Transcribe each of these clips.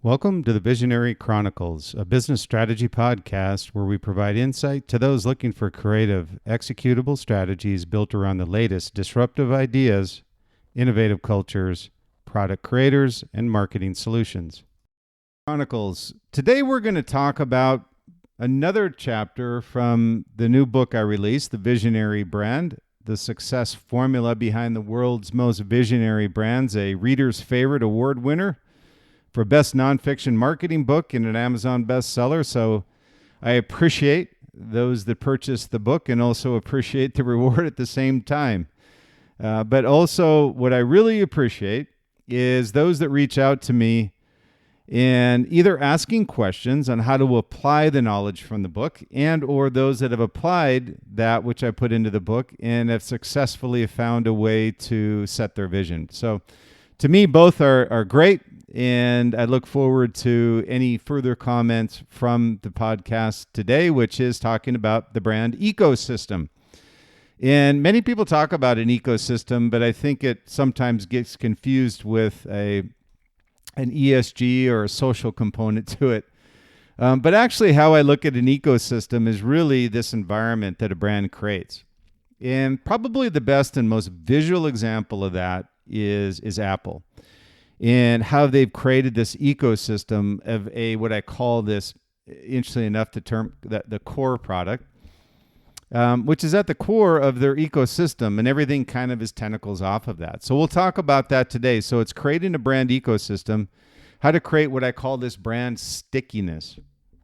Welcome to the Visionary Chronicles, a business strategy podcast where we provide insight to those looking for creative, executable strategies built around the latest disruptive ideas, innovative cultures, product creators, and marketing solutions. Chronicles. Today we're going to talk about another chapter from the new book I released, The Visionary Brand, the success formula behind the world's most visionary brands, a reader's favorite award winner for best nonfiction marketing book and an Amazon bestseller. So I appreciate those that purchase the book and also appreciate the reward at the same time. But also what I really appreciate is those that reach out to me and either asking questions on how to apply the knowledge from the book and or those that have applied that which I put into the book and have successfully found a way to set their vision. So to me, both are great. And I look forward to any further comments from the podcast today, which is talking about the brand ecosystem. And many people talk about an ecosystem, but I think it sometimes gets confused with an ESG or a social component to it. But actually, how I look at an ecosystem is really this environment that a brand creates. And probably the best and most visual example of that is Apple. And how they've created this ecosystem of what I call this, interestingly enough, the core product, which is at the core of their ecosystem, and everything kind of is tentacles off of that. So we'll talk about that today. So it's creating a brand ecosystem, how to create what I call this brand stickiness.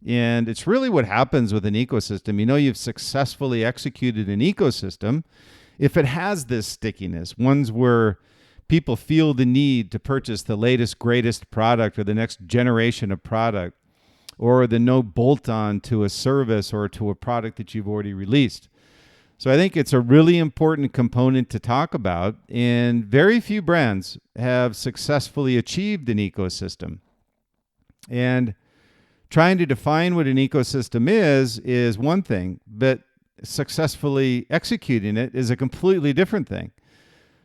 And it's really what happens with an ecosystem. You know, you've successfully executed an ecosystem if it has this stickiness, ones where people feel the need to purchase the latest, greatest product or the next generation of product, or the no bolt-on to a service or to a product that you've already released. So I think it's a really important component to talk about, and very few brands have successfully achieved an ecosystem. And trying to define what an ecosystem is one thing, but successfully executing it is a completely different thing.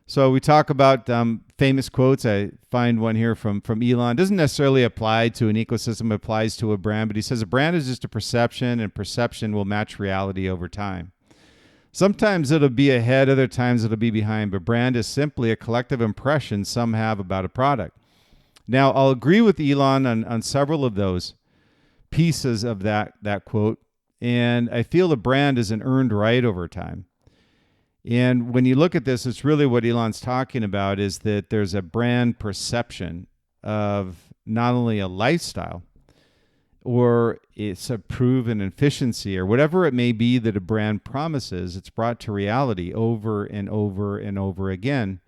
So we talk about famous quotes. I find one here from Elon. It doesn't necessarily apply to an ecosystem. It applies to a brand. But he says a brand is just a perception, and perception will match reality over time. Sometimes it'll be ahead. Other times it'll be behind. But brand is simply a collective impression some have about a product. Now, I'll agree with Elon on several of those pieces of that quote. And I feel a brand is an earned right over time. And when you look at this, it's really what Elon's talking about is that there's a brand perception of not only a lifestyle or it's a proven efficiency or whatever it may be that a brand promises, it's brought to reality over and over and over again.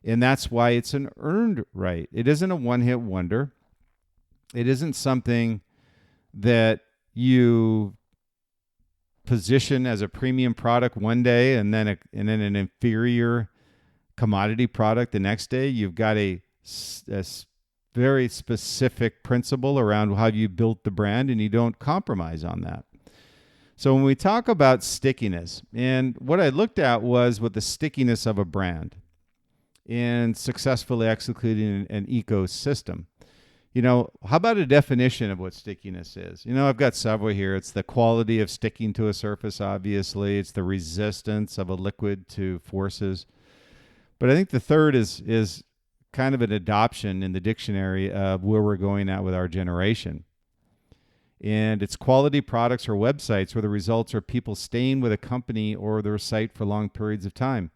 And that's why it's an earned right. It isn't a one-hit wonder. It isn't something that you position as a premium product one day and then an inferior commodity product the next day. You've got a very specific principle around how you built the brand, and you don't compromise on that. So when we talk about stickiness, and what I looked at was with the stickiness of a brand and successfully executing an ecosystem. You know, how about a definition of what stickiness is? You know, I've got several here. It's the quality of sticking to a surface, obviously. It's the resistance of a liquid to forces. But I think the third is kind of an adoption in the dictionary of where we're going at with our generation. And it's quality products or websites where the results are people staying with a company or their site for long periods of time.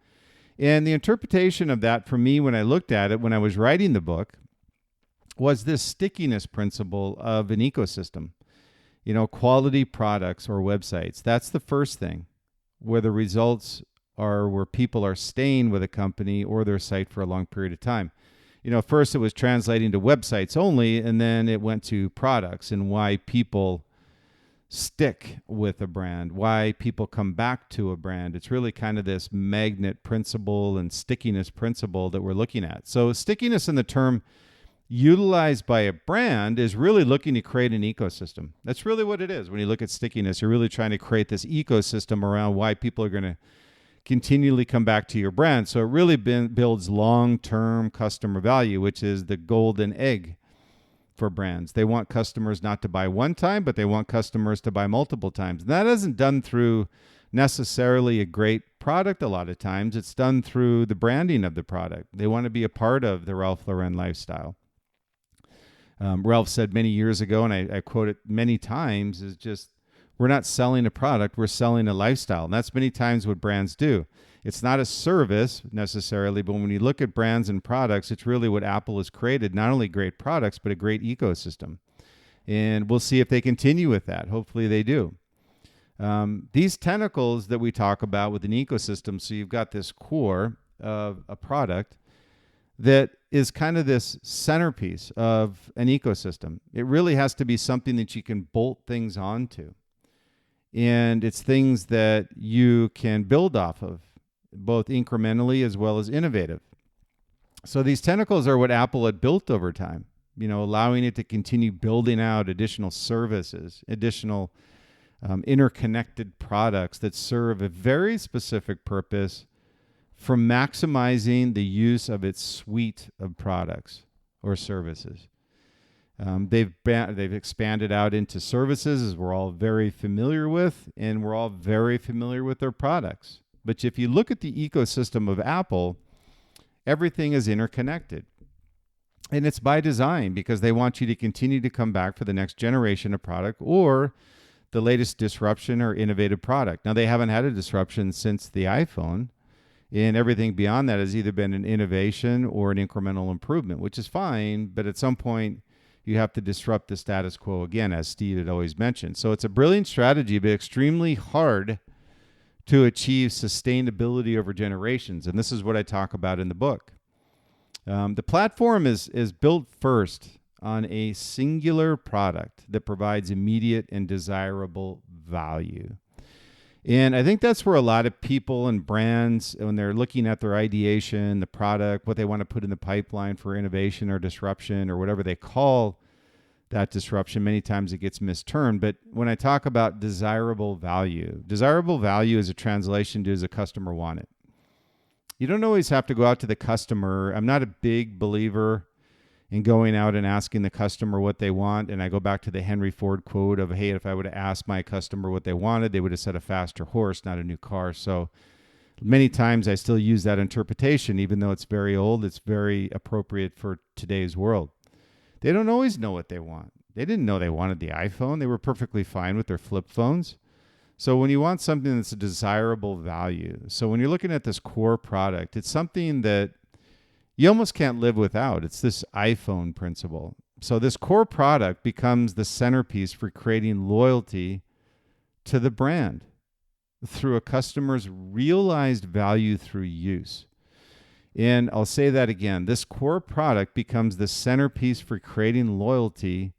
And the interpretation of that for me when I looked at it, when I was writing the book, was this stickiness principle of an ecosystem. You know, quality products or websites. That's the first thing, where the results are where people are staying with a company or their site for a long period of time. You know, first it was translating to websites only, and then it went to products and why people stick with a brand, why people come back to a brand. It's really kind of this magnet principle and stickiness principle that we're looking at. So stickiness in the term utilized by a brand is really looking to create an ecosystem. That's really what it is. When you look at stickiness, you're really trying to create this ecosystem around why people are going to continually come back to your brand. So it really builds long-term customer value, which is the golden egg for brands. They want customers not to buy one time, but they want customers to buy multiple times. And that isn't done through necessarily a great product a lot of times. It's done through the branding of the product. They want to be a part of the Ralph Lauren lifestyle. Ralph said many years ago, and I quote it many times, is just, we're not selling a product, we're selling a lifestyle. And that's many times what brands do. It's not a service necessarily, but when you look at brands and products, it's really what Apple has created, not only great products, but a great ecosystem. And we'll see if they continue with that. Hopefully they do. These tentacles that we talk about with an ecosystem, so you've got this core of a product that is kind of this centerpiece of an ecosystem. It really has to be something that you can bolt things onto. And it's things that you can build off of, both incrementally as well as innovative. So these tentacles are what Apple had built over time, allowing it to continue building out additional services, additional interconnected products that serve a very specific purpose for maximizing the use of its suite of products or services. They've expanded out into services, as we're all very familiar with, and we're all very familiar with their products. But if you look at the ecosystem of Apple, everything is interconnected. And it's by design, because they want you to continue to come back for the next generation of product or the latest disruption or innovative product. Now, they haven't had a disruption since the iPhone, and everything beyond that has either been an innovation or an incremental improvement, which is fine, but at some point you have to disrupt the status quo again, as Steve had always mentioned. So it's a brilliant strategy, but extremely hard to achieve sustainability over generations, and this is what I talk about in the book. The platform is built first on a singular product that provides immediate and desirable value. And I think that's where a lot of people and brands, when they're looking at their ideation, the product, what they want to put in the pipeline for innovation or disruption or whatever they call that disruption, many times it gets mistermed. But when I talk about desirable value is a translation to, does a customer want it? You don't always have to go out to the customer. I'm not a big believer in going out and asking the customer what they want. And I go back to the Henry Ford quote of, hey, if I would have asked my customer what they wanted, they would have said a faster horse, not a new car. So many times I still use that interpretation, even though it's very old, it's very appropriate for today's world. They don't always know what they want. They didn't know they wanted the iPhone. They were perfectly fine with their flip phones. So when you want something that's a desirable value, so when you're looking at this core product, it's something that you almost can't live without. It's this iPhone principle. So this core product becomes the centerpiece for creating loyalty to the brand through a customer's realized value through use. And I'll say that again. This core product becomes the centerpiece for creating loyalty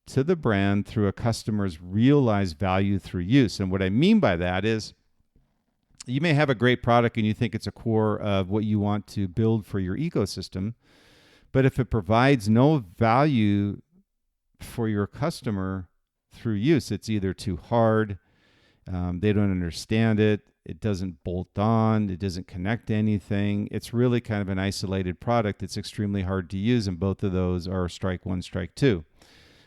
to the brand through a customer's realized value through use. And what I mean by that is, you may have a great product and you think it's a core of what you want to build for your ecosystem, but if it provides no value for your customer through use, it's either too hard, they don't understand it, it doesn't bolt on, it doesn't connect to anything. It's really kind of an isolated product that's extremely hard to use, and both of those are strike one, strike two.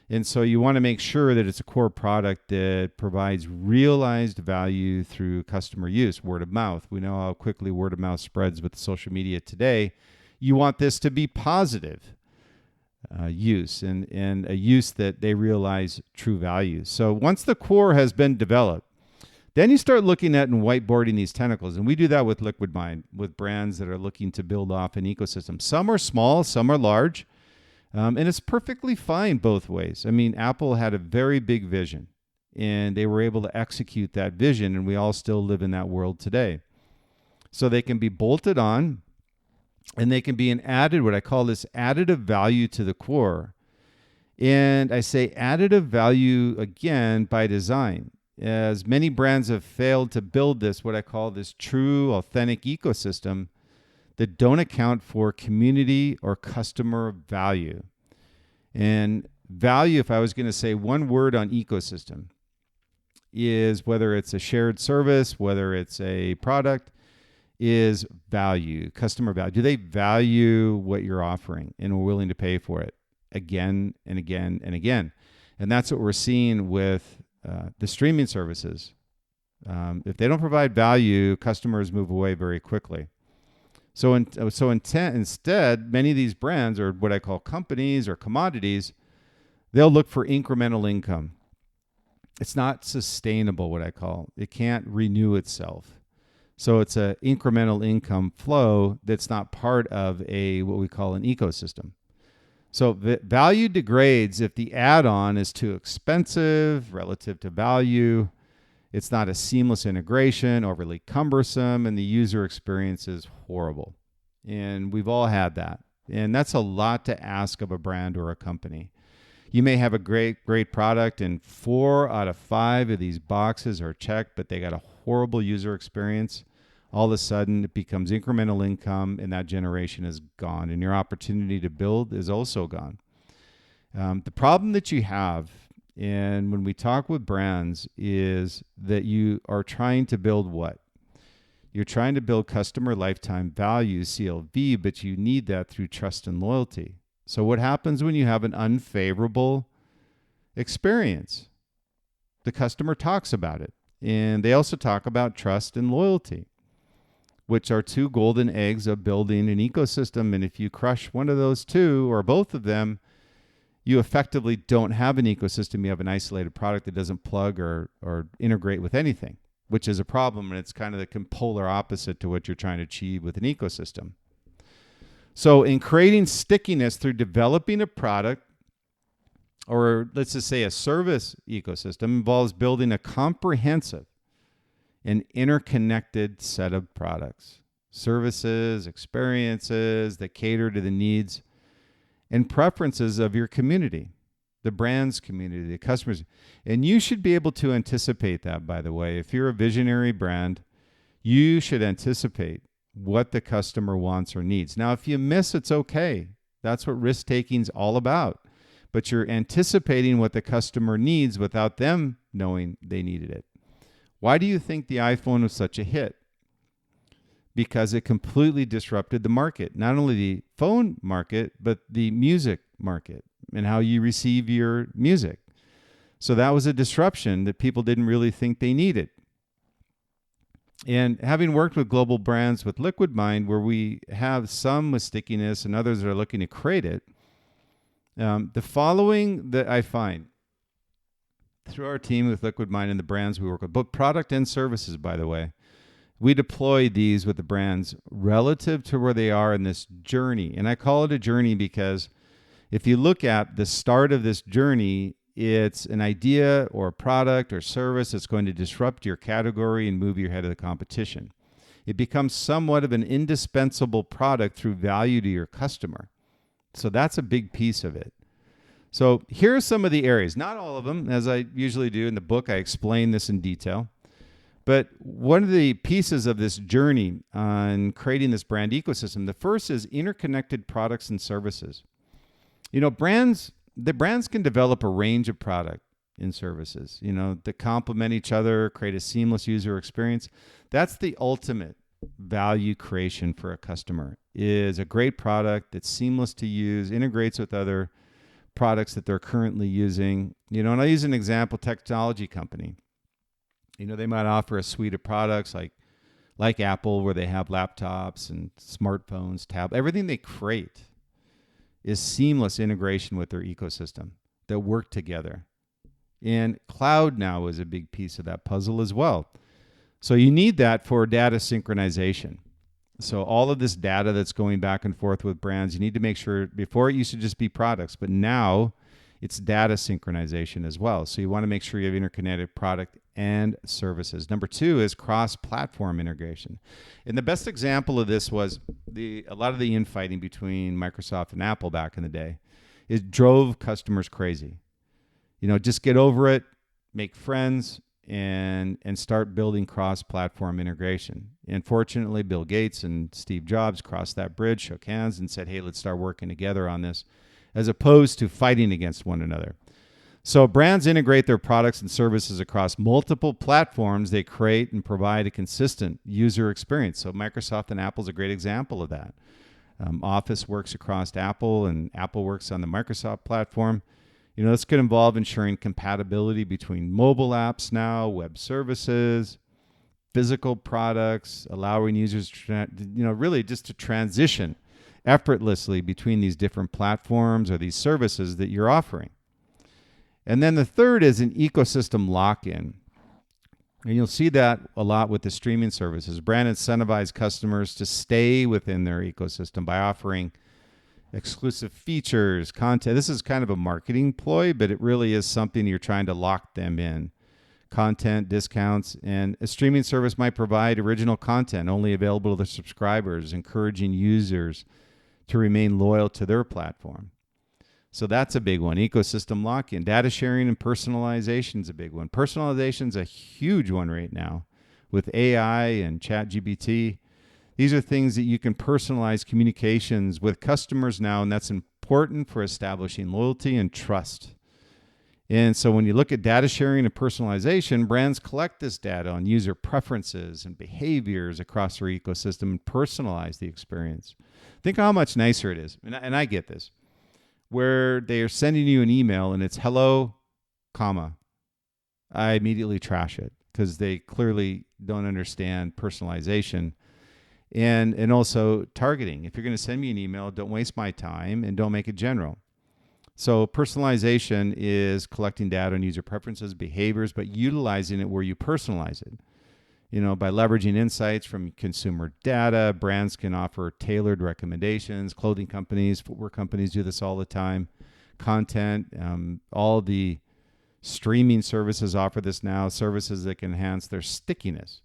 And so you want to make sure that it's a core product that provides realized value through customer use, word of mouth. We know how quickly word of mouth spreads with social media today. You want this to be positive use and a use that they realize true value. So once the core has been developed, then you start looking at and whiteboarding these tentacles. And we do that with Liquid Mind, with brands that are looking to build off an ecosystem. Some are small, some are large. And it's perfectly fine both ways. I mean, Apple had a very big vision, and they were able to execute that vision, and we all still live in that world today. So they can be bolted on, and they can be an added, what I call this additive value to the core. And I say additive value, again, by design, as many brands have failed to build this, what I call this true, authentic ecosystem that don't account for community or customer value. And value, if I was going to say one word on ecosystem, is whether it's a shared service, whether it's a product, is value, customer value. Do they value what you're offering and are willing to pay for it? again and again and again. And that's what we're seeing with the streaming services. If they don't provide value, customers move away very quickly. Instead, many of these brands, or what I call companies or commodities, they'll look for incremental income. It's not sustainable, what I call. It can't renew itself. So it's an incremental income flow that's not part of what we call an ecosystem. So the value degrades if the add-on is too expensive relative to value. It's not a seamless integration, overly cumbersome, and the user experience is horrible. And we've all had that. And that's a lot to ask of a brand or a company. You may have a great product, and 4 out of 5 of these boxes are checked, but they got a horrible user experience. All of a sudden, it becomes incremental income, and that generation is gone, and your opportunity to build is also gone. The problem that you have, and when we talk with brands, is that you are trying to build what? You're trying to build customer lifetime value, CLV, but you need that through trust and loyalty. So what happens when you have an unfavorable experience? The customer talks about it. And they also talk about trust and loyalty, which are 2 golden eggs of building an ecosystem. And if you crush one of those 2 or both of them, you effectively don't have an ecosystem. You have an isolated product that doesn't plug or integrate with anything, which is a problem. And it's kind of the polar opposite to what you're trying to achieve with an ecosystem. So in creating stickiness through developing a product, or let's just say a service ecosystem, involves building a comprehensive and interconnected set of products, services, experiences that cater to the needs and preferences of your community, the brand's community, the customers. And you should be able to anticipate that, by the way. If you're a visionary brand, you should anticipate what the customer wants or needs. Now, if you miss, it's okay. That's what risk-taking is all about. But you're anticipating what the customer needs without them knowing they needed it. Why do you think the iPhone was such a hit? Because it completely disrupted the market. Not only the phone market, but the music market and how you receive your music. So that was a disruption that people didn't really think they needed. And having worked with global brands with Liquid Mind, where we have some with stickiness and others that are looking to create it, the following that I find through our team with Liquid Mind and the brands we work with, both product and services, by the way, we deploy these with the brands relative to where they are in this journey. And I call it a journey because if you look at the start of this journey, it's an idea or a product or service that's going to disrupt your category and move you ahead of the competition. It becomes somewhat of an indispensable product through value to your customer. So that's a big piece of it. So here are some of the areas, not all of them, as I usually do in the book. I explain this in detail. But one of the pieces of this journey on creating this brand ecosystem, the first is interconnected products and services. You know, the brands can develop a range of product and services, that complement each other, create a seamless user experience. That's the ultimate value creation for a customer, is a great product that's seamless to use, integrates with other products that they're currently using. And I use an example, technology company. They might offer a suite of products like Apple, where they have laptops and smartphones, everything they create is seamless integration with their ecosystem that work together. And cloud now is a big piece of that puzzle as well. So you need that for data synchronization. So all of this data that's going back and forth with brands, you need to make sure, before it used to just be products, but now it's data synchronization as well. So you want to make sure you have interconnected product and services. Number 2 is cross-platform integration. And the best example of this was a lot of the infighting between Microsoft and Apple back in the day. It drove customers crazy. Just get over it, make friends, and start building cross-platform integration. And fortunately, Bill Gates and Steve Jobs crossed that bridge, shook hands, and said, hey, let's start working together on this, as opposed to fighting against one another. So brands integrate their products and services across multiple platforms. They create and provide a consistent user experience. So Microsoft and Apple is a great example of that. Office works across Apple, and Apple works on the Microsoft platform. This could involve ensuring compatibility between mobile apps now, web services, physical products, allowing users to, really just to transition effortlessly between these different platforms or these services that you're offering. And then the third is an ecosystem lock-in. And you'll see that a lot with the streaming services. Brand incentivize customers to stay within their ecosystem by offering exclusive features, content. This is kind of a marketing ploy, but it really is something you're trying to lock them in. Content, discounts, and a streaming service might provide original content only available to their subscribers, encouraging users to remain loyal to their platform. So that's a big one. Ecosystem lock-in. Data sharing and personalization is a big one. Personalization is a huge one right now with AI and ChatGPT. These are things that you can personalize communications with customers now, and that's important for establishing loyalty and trust. And so when you look at data sharing and personalization, brands collect this data on user preferences and behaviors across their ecosystem and personalize the experience. Think how much nicer it is. And I get this, where they are sending you an email and it's hello, comma. I immediately trash it because they clearly don't understand personalization and also targeting. If you're going to send me an email, don't waste my time and don't make it general. So personalization is collecting data on user preferences, behaviors, but utilizing it where you personalize it. By leveraging insights from consumer data, brands can offer tailored recommendations. Clothing companies, footwear companies do this all the time. Content, all the streaming services offer this now, services that can enhance their stickiness.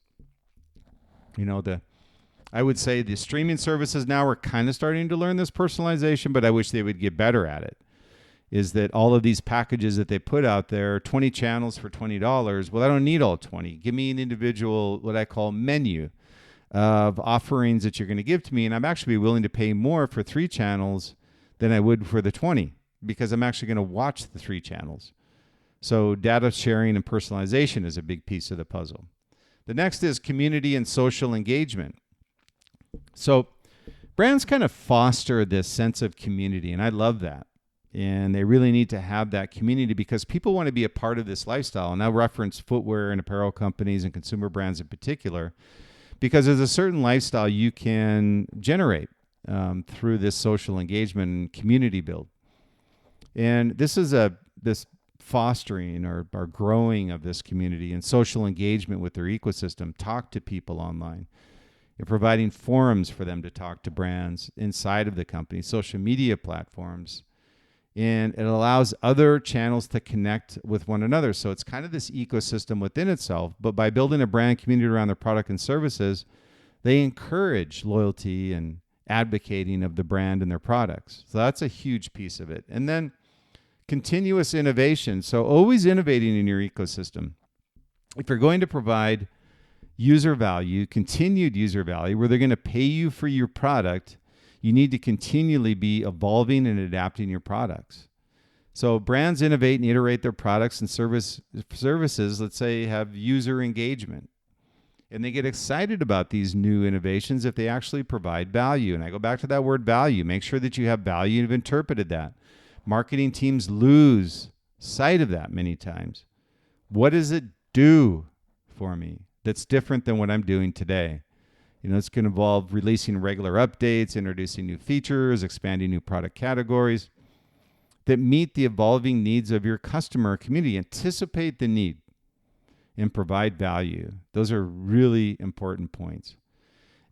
I would say the streaming services now are kind of starting to learn this personalization, but I wish they would get better at it. Is that all of these packages that they put out there, 20 channels for $20. Well, I don't need all 20. Give me an individual, what I call menu of offerings that you're going to give to me. And I'm actually willing to pay more for 3 channels than I would for the 20 because I'm actually going to watch the 3 channels. So data sharing and personalization is a big piece of the puzzle. The next is community and social engagement. So brands kind of foster this sense of community, and I love that. And they really need to have that community because people want to be a part of this lifestyle. And I'll reference footwear and apparel companies and consumer brands in particular, because there's a certain lifestyle you can generate through this social engagement and community build. And this is this fostering or growing of this community and social engagement with their ecosystem. Talk to people online. You're providing forums for them to talk to brands inside of the company, social media platforms. And it allows other channels to connect with one another. So it's kind of this ecosystem within itself. But by building a brand community around their product and services, they encourage loyalty and advocating of the brand and their products. So that's a huge piece of it. And then continuous innovation. So always innovating in your ecosystem. If you're going to provide user value, continued user value, where they're going to pay you for your product, you need to continually be evolving and adapting your products. So brands innovate and iterate their products and services, let's say, have user engagement. And they get excited about these new innovations if they actually provide value. And I go back to that word value. Make sure that you have value and have interpreted that. Marketing teams lose sight of that many times. What does it do for me that's different than what I'm doing today? It's going to involve releasing regular updates, introducing new features, expanding new product categories that meet the evolving needs of your customer community. Anticipate the need and provide value. Those are really important points.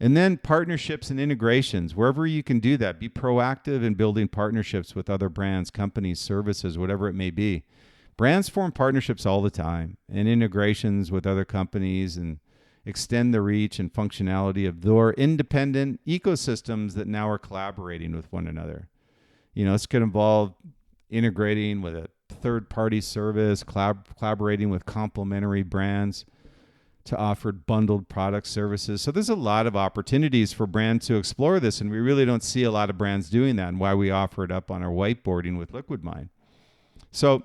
And then partnerships and integrations. Wherever you can do that, be proactive in building partnerships with other brands, companies, services, whatever it may be. Brands form partnerships all the time and integrations with other companies and extend the reach and functionality of their independent ecosystems that now are collaborating with one another. This could involve integrating with a third-party service, collaborating with complementary brands to offer bundled product services. So there's a lot of opportunities for brands to explore this, and we really don't see a lot of brands doing that, and why we offer it up on our whiteboarding with LiquidMind. So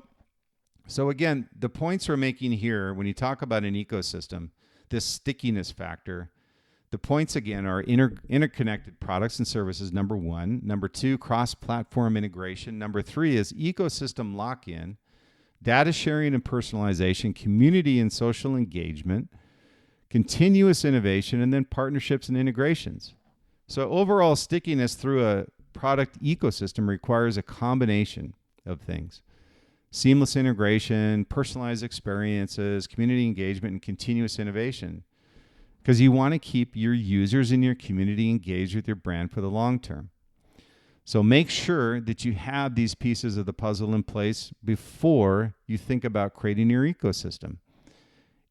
again, the points we're making here, when you talk about an ecosystem, this stickiness factor, The points, again, are interconnected products and services, number one. Number two, cross-platform integration. Number three is ecosystem lock-in, data sharing and personalization, community and social engagement, continuous innovation, and then partnerships and integrations. So overall, stickiness through a product ecosystem requires a combination of things: seamless integration, personalized experiences, community engagement, and continuous innovation. Because you want to keep your users and your community engaged with your brand for the long term. So make sure that you have these pieces of the puzzle in place before you think about creating your ecosystem.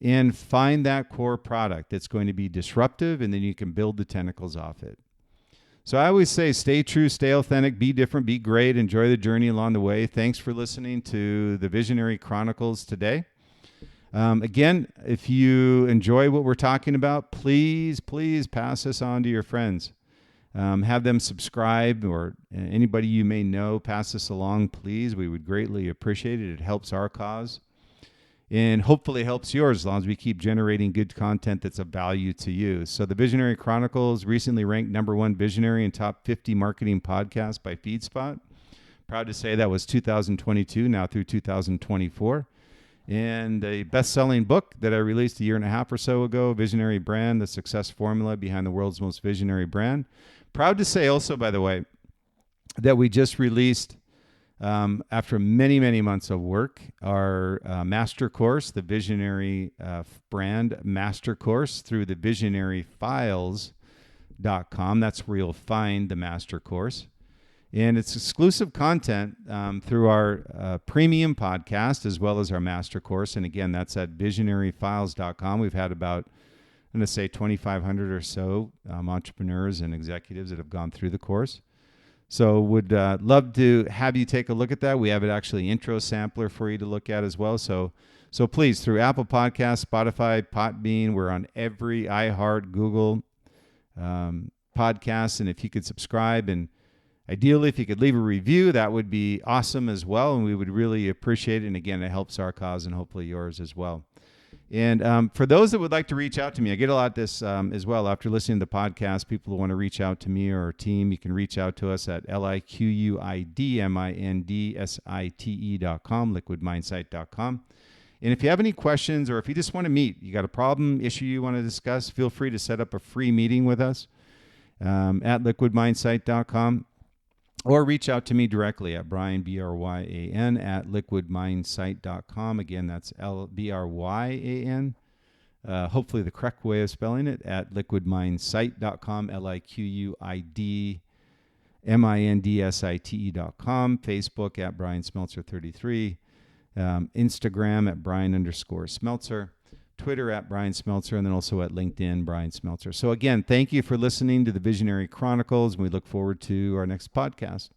And find that core product that's going to be disruptive, and then you can build the tentacles off it. So I always say, stay true, stay authentic, be different, be great, enjoy the journey along the way. Thanks for listening to the Visionary Chronicles today. Again, if you enjoy what we're talking about, please pass this on to your friends. Have them subscribe, or anybody you may know, pass this along, please. We would greatly appreciate it. It helps our cause, and hopefully helps yours, as long as we keep generating good content that's of value to you. So the Visionary Chronicles recently ranked #1 visionary in top 50 marketing podcasts by FeedSpot. Proud to say that was 2022, now through 2024. And a best-selling book that I released a year and a half or so ago, Visionary Brand, the Success Formula Behind the World's Most Visionary Brand. Proud to say also, by the way, that we just released, after many, many months of work, our master course, the Visionary Brand Master Course, through the visionaryfiles.com. That's where you'll find the master course. And it's exclusive content through our premium podcast, as well as our master course. And again, that's at visionaryfiles.com. We've had about, I'm going to say 2,500 or so entrepreneurs and executives that have gone through the course. So would love to have you take a look at that. We have it actually intro sampler for you to look at as well. So please, through Apple Podcasts, Spotify, Podbean, we're on every iHeart, Google podcast. And if you could subscribe, and ideally, if you could leave a review, that would be awesome as well, and we would really appreciate it. And again, it helps our cause and hopefully yours as well. And for those that would like to reach out to me, I get a lot of this as well. After listening to the podcast, people who want to reach out to me or our team, you can reach out to us at liquidmindsite.com, liquidmindsite.com. And if you have any questions, or if you just want to meet, you got a problem, issue you want to discuss, feel free to set up a free meeting with us at liquidmindsite.com. Or reach out to me directly at Bryan, B-R-Y-A-N, at liquidmindsite.com. Again, that's B-R-Y-A-N. Hopefully the correct way of spelling it, at liquidmindsite.com, liquidmindsite.com. Facebook at Bryan Smeltzer 33. Instagram at Bryan_Smeltzer. Twitter at Bryan Smeltzer, and then also at LinkedIn, Bryan Smeltzer. So again, thank you for listening to the Visionary Chronicles, and we look forward to our next podcast.